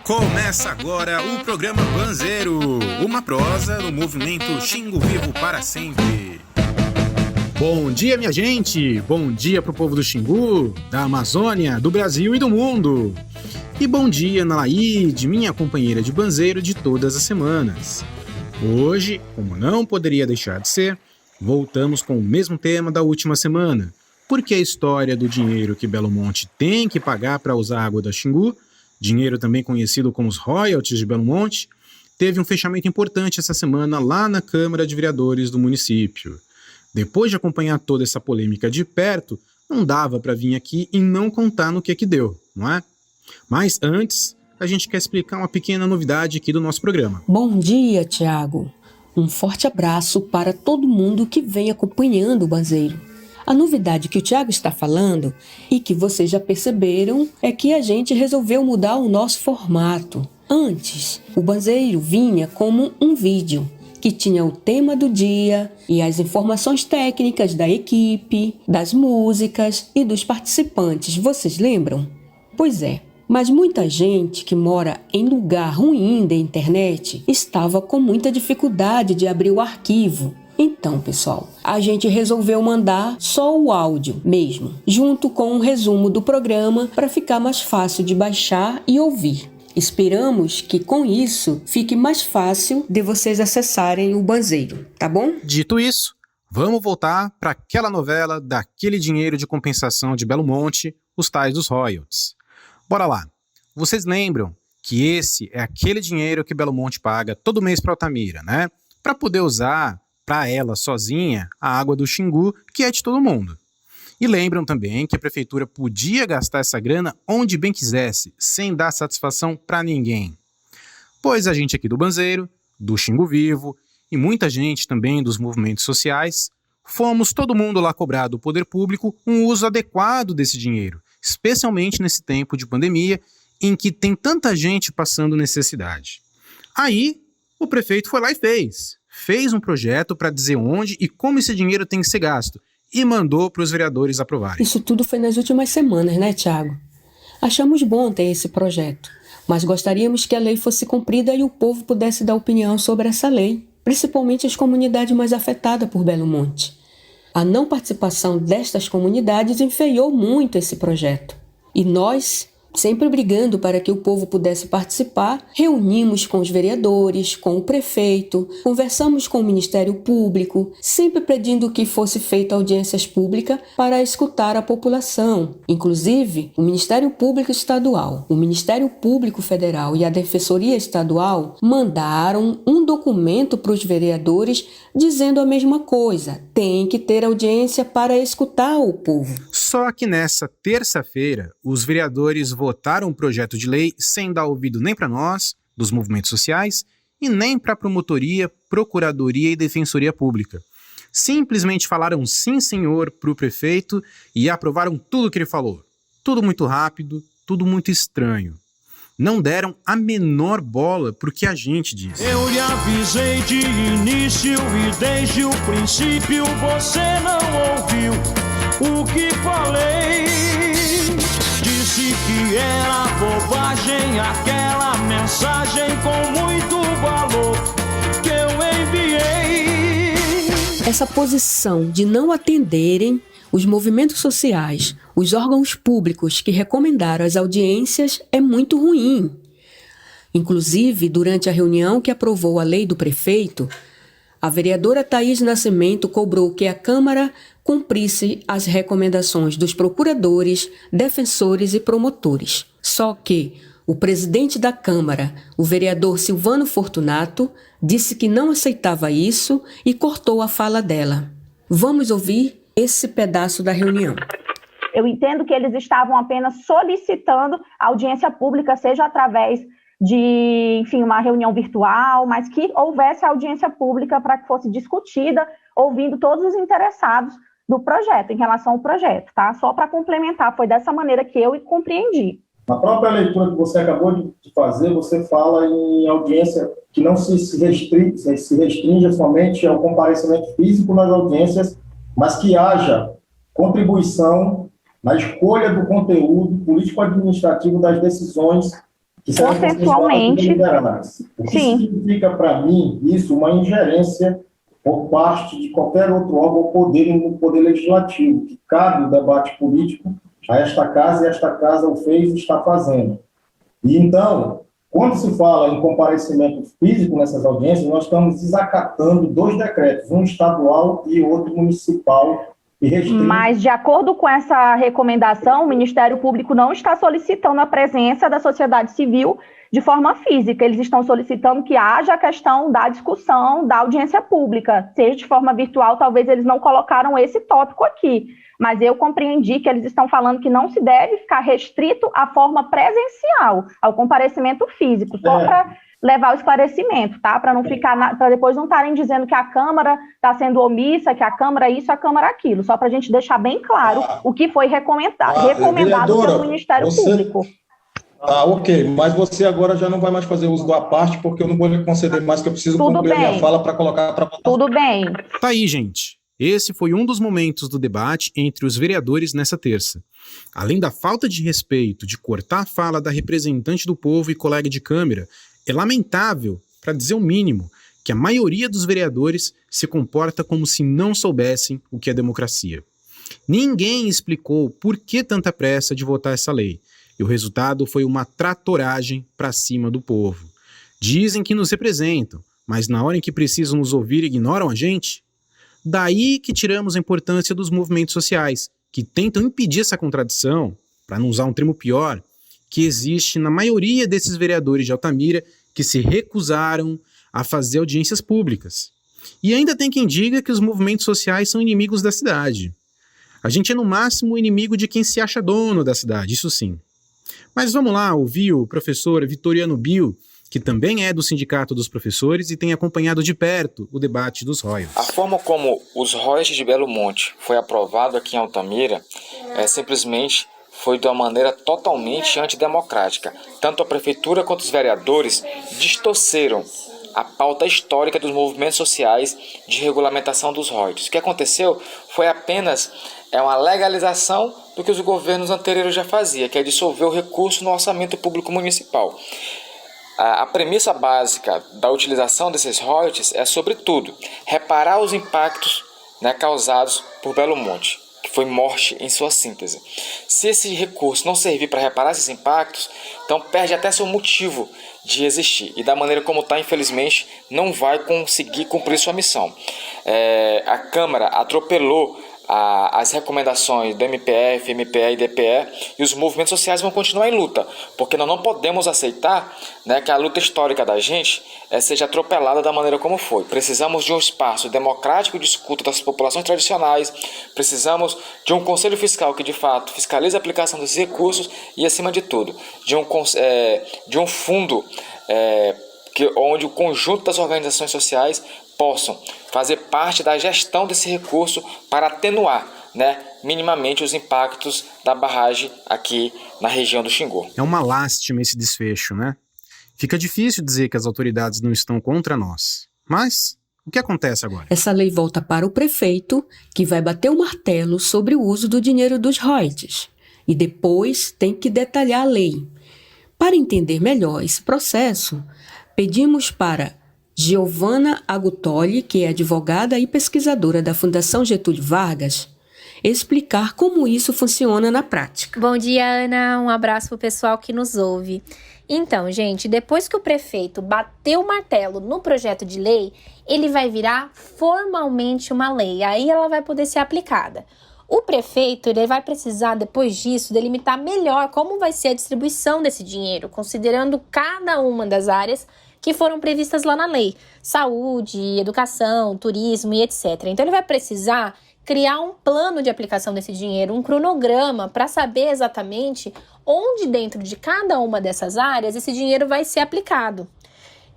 Começa agora o programa Banzeiro, uma prosa do movimento Xingu Vivo para sempre. Bom dia, minha gente! Bom dia pro povo do Xingu, da Amazônia, do Brasil e do mundo! E bom dia, Nalaide, minha companheira de banzeiro de todas as semanas. Hoje, como não poderia deixar de ser, voltamos com o mesmo tema da última semana, porque a história do dinheiro que Belo Monte tem que pagar para usar a água da Xingu, dinheiro também conhecido como os royalties de Belo Monte, teve um fechamento importante essa semana lá na Câmara de Vereadores do município. Depois de acompanhar toda essa polêmica de perto, não dava para vir aqui e não contar no que deu, não é? Mas antes, a gente quer explicar uma pequena novidade aqui do nosso programa. Bom dia, Tiago. Um forte abraço para todo mundo que vem acompanhando o Banzeiro. A novidade que o Tiago está falando e que vocês já perceberam é que a gente resolveu mudar o nosso formato. Antes, o Banzeiro vinha como um vídeo que tinha o tema do dia e as informações técnicas da equipe, das músicas e dos participantes. Vocês lembram? Pois é, mas muita gente que mora em lugar ruim da internet estava com muita dificuldade de abrir o arquivo. Então, pessoal, a gente resolveu mandar só o áudio mesmo, junto com um resumo do programa para ficar mais fácil de baixar e ouvir. Esperamos que com isso fique mais fácil de vocês acessarem o Banzeiro, tá bom? Dito isso, vamos voltar para aquela novela daquele dinheiro de compensação de Belo Monte, os tais dos royalties. Bora lá. Vocês lembram que esse é aquele dinheiro que Belo Monte paga todo mês para Altamira, né? Para poder usar para ela sozinha a água do Xingu, que é de todo mundo. E lembram também que a prefeitura podia gastar essa grana onde bem quisesse, sem dar satisfação para ninguém. Pois a gente aqui do Banzeiro, do Xingu Vivo e muita gente também dos movimentos sociais, fomos todo mundo lá cobrar do poder público um uso adequado desse dinheiro, especialmente nesse tempo de pandemia em que tem tanta gente passando necessidade. Aí, o prefeito foi lá e fez um projeto para dizer onde e como esse dinheiro tem que ser gasto e mandou para os vereadores aprovarem. Isso tudo foi nas últimas semanas, né, Tiago? Achamos bom ter esse projeto, mas gostaríamos que a lei fosse cumprida e o povo pudesse dar opinião sobre essa lei, principalmente as comunidades mais afetadas por Belo Monte. A não participação destas comunidades enfeiou muito esse projeto. E nós, sempre brigando para que o povo pudesse participar, reunimos com os vereadores, com o prefeito, conversamos com o Ministério Público, sempre pedindo que fosse feita audiências públicas para escutar a população. Inclusive, o Ministério Público Estadual, o Ministério Público Federal e a Defensoria Estadual mandaram um documento para os vereadores dizendo a mesma coisa. Tem que ter audiência para escutar o povo. Só que nessa terça-feira, os vereadores votaram um projeto de lei sem dar ouvido nem para nós, dos movimentos sociais, e nem para a promotoria, procuradoria e defensoria pública. Simplesmente falaram sim, senhor, para o prefeito e aprovaram tudo que ele falou. Tudo muito rápido, tudo muito estranho. Não deram a menor bola pro que a gente disse. Eu lhe avisei de início e desde o princípio você não ouviu o que falei. Disse que era bobagem aquela mensagem com muito valor que eu enviei. Essa posição de não atenderem os movimentos sociais, os órgãos públicos que recomendaram as audiências é muito ruim. Inclusive, durante a reunião que aprovou a lei do prefeito, a vereadora Thaís Nascimento cobrou que a Câmara cumprisse as recomendações dos procuradores, defensores e promotores. Só que o presidente da Câmara, o vereador Silvano Fortunato, disse que não aceitava isso e cortou a fala dela. Vamos ouvir esse pedaço da reunião. Eu entendo que eles estavam apenas solicitando audiência pública, seja através de, enfim, uma reunião virtual, mas que houvesse audiência pública para que fosse discutida, ouvindo todos os interessados do projeto, em relação ao projeto, tá? Só para complementar, foi dessa maneira que eu compreendi. Na própria leitura que você acabou de fazer, você fala em audiência que não se restringe somente ao comparecimento físico nas audiências, mas que haja contribuição na escolha do conteúdo político-administrativo das decisões que serão consensualmente, deliberadas. O que significa para mim isso uma ingerência por parte de qualquer outro órgão ou poder no poder legislativo, que cabe o debate político a esta casa, e esta casa o fez e está fazendo. E então, quando se fala em comparecimento físico nessas audiências, nós estamos desacatando 2 decretos, um estadual e outro municipal. Mas, de acordo com essa recomendação, o Ministério Público não está solicitando a presença da sociedade civil de forma física. Eles estão solicitando que haja a questão da discussão da audiência pública, seja de forma virtual. Talvez eles não colocaram esse tópico aqui, mas eu compreendi que eles estão falando que não se deve ficar restrito à forma presencial, ao comparecimento físico, só para levar o esclarecimento, tá? Para não ficar, para depois não estarem dizendo que a Câmara está sendo omissa, que a Câmara isso, a Câmara aquilo, só para a gente deixar bem claro o que foi recomendado pelo Ministério Público. Ok, mas você agora já não vai mais fazer uso da parte, porque eu não vou lhe conceder mais, que eu preciso concluir a minha fala para colocar para votação. Tudo bem. Tá aí, gente. Esse foi um dos momentos do debate entre os vereadores nessa terça. Além da falta de respeito de cortar a fala da representante do povo e colega de Câmara, é lamentável, para dizer o mínimo, que a maioria dos vereadores se comporta como se não soubessem o que é democracia. Ninguém explicou por que tanta pressa de votar essa lei, e o resultado foi uma tratoragem para cima do povo. Dizem que nos representam, mas na hora em que precisam nos ouvir ignoram a gente? Daí que tiramos a importância dos movimentos sociais, que tentam impedir essa contradição, para não usar um termo pior, que existe na maioria desses vereadores de Altamira que se recusaram a fazer audiências públicas. E ainda tem quem diga que os movimentos sociais são inimigos da cidade. A gente é no máximo inimigo de quem se acha dono da cidade, isso sim. Mas vamos lá ouvir o professor Vitoriano Bill, que também é do Sindicato dos Professores e tem acompanhado de perto o debate dos royalties. A forma como os royalties de Belo Monte foi aprovado aqui em Altamira simplesmente foi de uma maneira totalmente antidemocrática. Tanto a prefeitura quanto os vereadores distorceram a pauta histórica dos movimentos sociais de regulamentação dos royalties. O que aconteceu foi apenas uma legalização do que os governos anteriores já faziam, que é dissolver o recurso no orçamento público municipal. A premissa básica da utilização desses royalties é, sobretudo, reparar os impactos causados por Belo Monte, que foi morte em sua síntese. Se esse recurso não servir para reparar esses impactos, então perde até seu motivo de existir. E da maneira como está, infelizmente, não vai conseguir cumprir sua missão. A Câmara atropelou as recomendações do MPF, MPE e DPE, e os movimentos sociais vão continuar em luta, porque nós não podemos aceitar que a luta histórica da gente seja atropelada da maneira como foi. Precisamos de um espaço democrático de escuta das populações tradicionais, precisamos de um conselho fiscal que de fato fiscalize a aplicação desses recursos e, acima de tudo, de um fundo onde o conjunto das organizações sociais possam fazer parte da gestão desse recurso para atenuar minimamente os impactos da barragem aqui na região do Xingu. É uma lástima esse desfecho, né? Fica difícil dizer que as autoridades não estão contra nós. Mas o que acontece agora? Essa lei volta para o prefeito, que vai bater o martelo sobre o uso do dinheiro dos royalties. E depois tem que detalhar a lei. Para entender melhor esse processo, pedimos para Giovana Agutoli, que é advogada e pesquisadora da Fundação Getúlio Vargas, explicar como isso funciona na prática. Bom dia, Ana. Um abraço para o pessoal que nos ouve. Então, gente, depois que o prefeito bateu o martelo no projeto de lei, ele vai virar formalmente uma lei. Aí ela vai poder ser aplicada. O prefeito ele vai precisar, depois disso, delimitar melhor como vai ser a distribuição desse dinheiro, considerando cada uma das áreas que foram previstas lá na lei. Saúde, educação, turismo e etc. Então, ele vai precisar criar um plano de aplicação desse dinheiro, um cronograma, para saber exatamente onde dentro de cada uma dessas áreas esse dinheiro vai ser aplicado.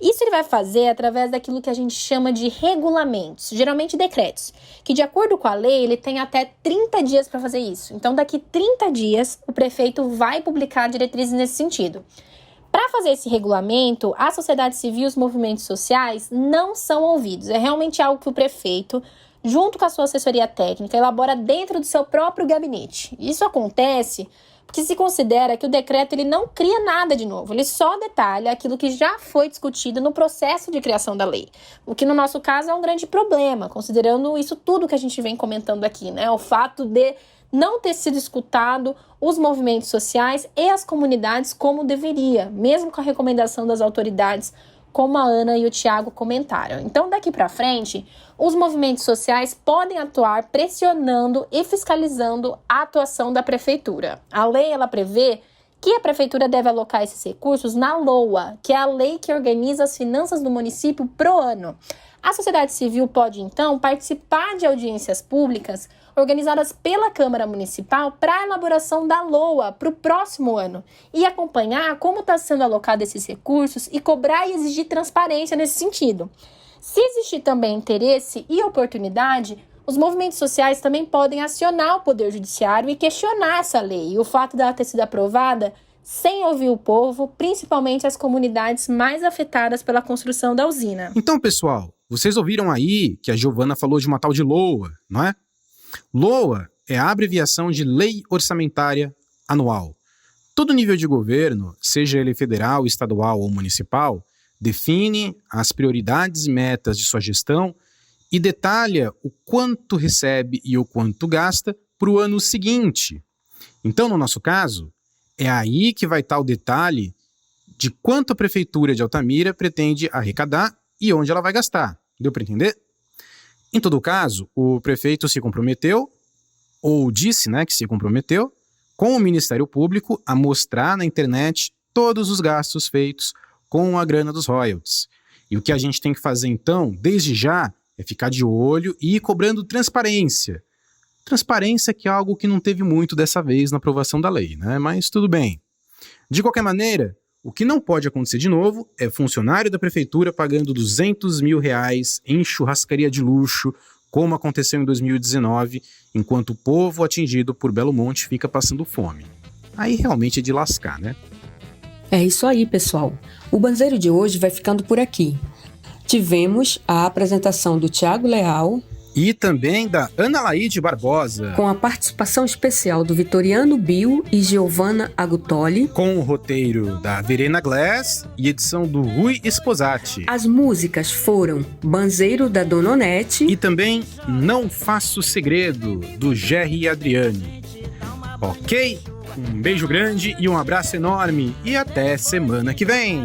Isso ele vai fazer através daquilo que a gente chama de regulamentos, geralmente decretos, que de acordo com a lei ele tem até 30 dias para fazer isso. Então, daqui 30 dias, o prefeito vai publicar diretrizes nesse sentido. Para fazer esse regulamento, a sociedade civil e os movimentos sociais não são ouvidos. É realmente algo que o prefeito, junto com a sua assessoria técnica, elabora dentro do seu próprio gabinete. Isso acontece porque se considera que o decreto ele não cria nada de novo, ele só detalha aquilo que já foi discutido no processo de criação da lei, o que no nosso caso é um grande problema, considerando isso tudo que a gente vem comentando aqui, né? O fato de não ter sido escutado os movimentos sociais e as comunidades como deveria, mesmo com a recomendação das autoridades, como a Ana e o Tiago comentaram. Então, daqui para frente, os movimentos sociais podem atuar pressionando e fiscalizando a atuação da prefeitura. A lei, ela prevê que a prefeitura deve alocar esses recursos na LOA, que é a lei que organiza as finanças do município pro ano. A sociedade civil pode, então, participar de audiências públicas organizadas pela Câmara Municipal para a elaboração da LOA para o próximo ano e acompanhar como está sendo alocado esses recursos e cobrar e exigir transparência nesse sentido. Se existir também interesse e oportunidade, os movimentos sociais também podem acionar o Poder Judiciário e questionar essa lei e o fato dela ter sido aprovada sem ouvir o povo, principalmente as comunidades mais afetadas pela construção da usina. Então, pessoal, vocês ouviram aí que a Giovana falou de uma tal de LOA, não é? LOA é a abreviação de Lei Orçamentária Anual. Todo nível de governo, seja ele federal, estadual ou municipal, define as prioridades e metas de sua gestão e detalha o quanto recebe e o quanto gasta para o ano seguinte. Então, no nosso caso, é aí que vai estar o detalhe de quanto a Prefeitura de Altamira pretende arrecadar e onde ela vai gastar. Deu para entender? Em todo caso, o prefeito se comprometeu, ou disse, que se comprometeu, com o Ministério Público a mostrar na internet todos os gastos feitos com a grana dos royalties. E o que a gente tem que fazer então, desde já, é ficar de olho e ir cobrando transparência. Transparência que é algo que não teve muito dessa vez na aprovação da lei, Mas tudo bem. De qualquer maneira, o que não pode acontecer de novo é funcionário da prefeitura pagando R$200 mil em churrascaria de luxo, como aconteceu em 2019, enquanto o povo atingido por Belo Monte fica passando fome. Aí realmente é de lascar, É isso aí, pessoal. O Banzeiro de hoje vai ficando por aqui. Tivemos a apresentação do Tiago Leal e também da Ana Laide Barbosa, com a participação especial do Vitoriano Bio e Giovanna Agutoli, com o roteiro da Verena Glass e edição do Rui Esposati. As músicas foram Banzeiro, da Dona Onete, e também Não Faço Segredo, do Jerry e Adriane. Ok? Um beijo grande e um abraço enorme, e até semana que vem!